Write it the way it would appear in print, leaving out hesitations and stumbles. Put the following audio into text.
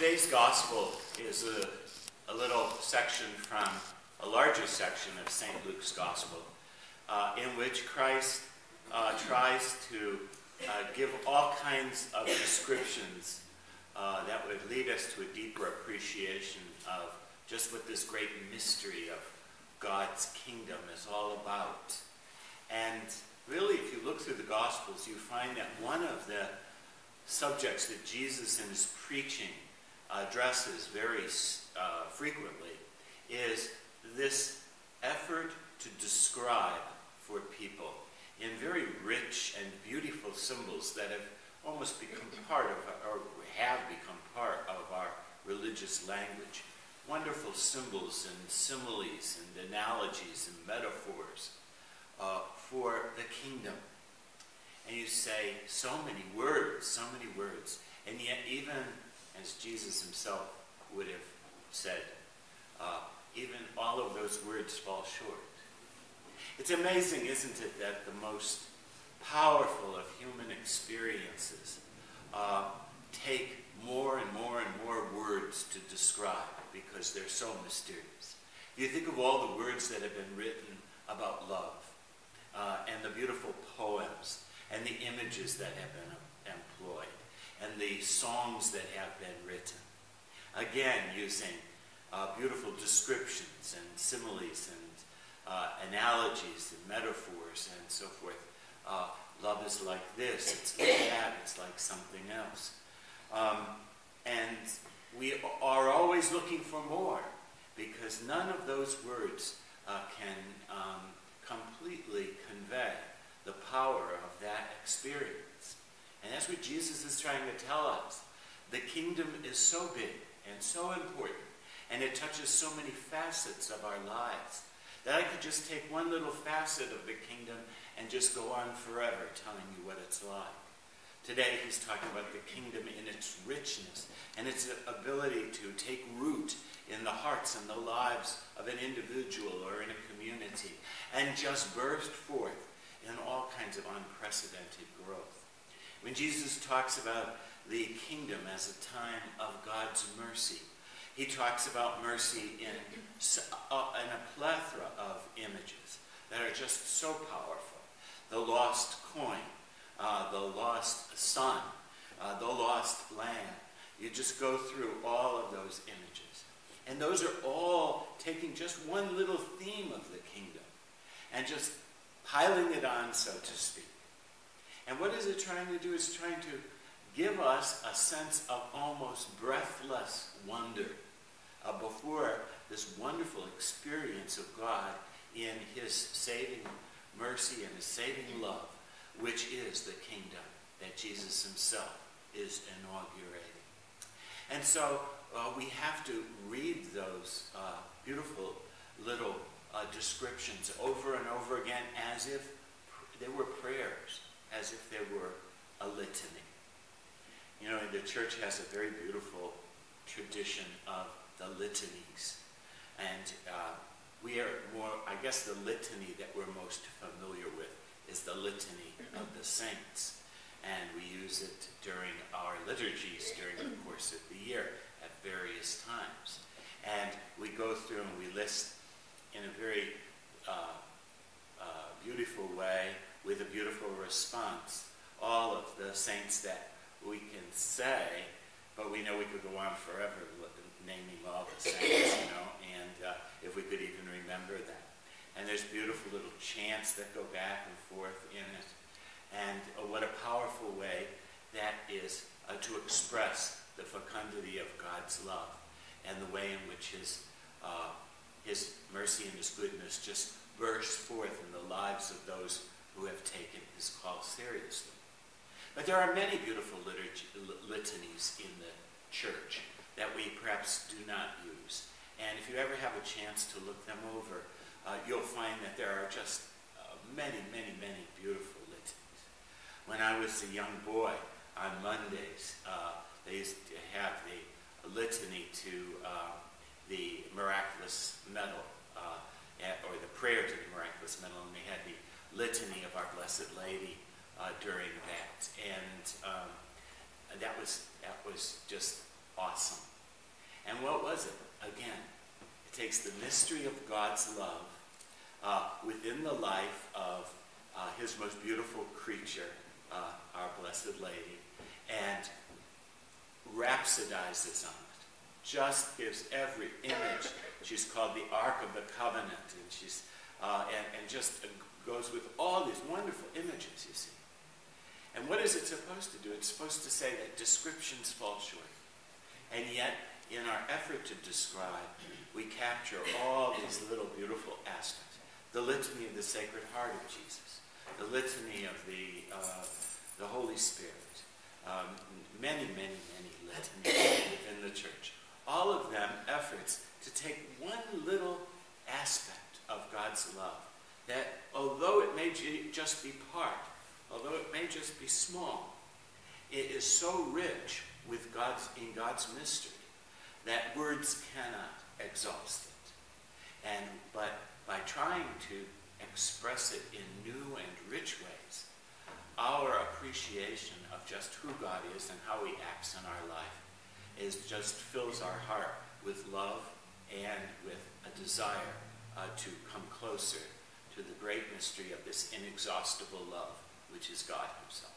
Today's gospel is a little section from a larger section of St. Luke's gospel, in which Christ tries to give all kinds of descriptions that would lead us to a deeper appreciation of just what this great mystery of God's kingdom is all about. And really, if you look through the Gospels, you find that one of the subjects that Jesus in his preaching addresses very frequently is this effort to describe for people in very rich and beautiful symbols that have almost become part of, or have become part of our religious language. Wonderful symbols and similes and analogies and metaphors for the kingdom. And you say so many words, and yet even as Jesus himself would have said, even all of those words fall short. It's amazing, isn't it, that the most powerful of human experiences take more and more and more words to describe because they're so mysterious. You think of all the words that have been written about love, and the beautiful poems, and the images that have been employed, and the songs that have been written. Again, using beautiful descriptions and similes and analogies and metaphors and so forth. Love is like this, it's like that, it's like something else. And we are always looking for more, because none of those words can completely convey the power of that experience. And that's what Jesus is trying to tell us. The kingdom is so big and so important, and it touches so many facets of our lives, that I could just take one little facet of the kingdom and just go on forever telling you what it's like. Today he's talking about the kingdom in its richness and its ability to take root in the hearts and the lives of an individual or in a community and just burst forth in all kinds of unprecedented growth. When Jesus talks about the kingdom as a time of God's mercy, he talks about mercy in a plethora of images that are just so powerful. The lost coin, the lost son, the lost lamb. You just go through all of those images. And those are all taking just one little theme of the kingdom and just piling it on, so to speak. And what is it trying to do? It's trying to give us a sense of almost breathless wonder before this wonderful experience of God in his saving mercy and his saving love, which is the kingdom that Jesus himself is inaugurating. And so we have to read those beautiful little descriptions over and over again as if they were prayers, as if they were a litany. You know, the church has a very beautiful tradition of the litanies. And we are more, I guess the litany that we're most familiar with is the litany of the saints. And we use it during our liturgies during the course of the year at various times. And we go through and we list in a very beautiful way, with a beautiful response, all of the saints that we can say, but we know we could go on forever naming all the saints, you know, and if we could even remember that. And there's beautiful little chants that go back and forth in it. And what a powerful way that is to express the fecundity of God's love and the way in which his mercy and his goodness just burst forth in the lives of those who have taken his call seriously. But there are many beautiful litanies in the church that we perhaps do not use. And if you ever have a chance to look them over, you'll find that there are just many, many, many beautiful litanies. When I was a young boy, on Mondays, they used to have the litany to the miraculous medal, or the prayer to the miraculous medal, and they had the litany of Our Blessed Lady during that. And that was just awesome. And what was it? Again, it takes the mystery of God's love within the life of his most beautiful creature, our Blessed Lady, and rhapsodizes on it. Just gives every image. She's called the Ark of the Covenant, and she's and just goes with all these wonderful images, you see. And what is it supposed to do? It's supposed to say that descriptions fall short. And yet, in our effort to describe, we capture all these little beautiful aspects. The litany of the Sacred Heart of Jesus, the litany of the Holy Spirit, many, many, many litanies within the church. All of them efforts to take one little aspect of God's love that, although it may just be part, although it may just be small, it is so rich with in God's mystery that words cannot exhaust it. But by trying to express it in new and rich ways, our appreciation of just who God is and how he acts in our life just fills our heart with love and with a desire to come closer to the great mystery of this inexhaustible love, which is God himself.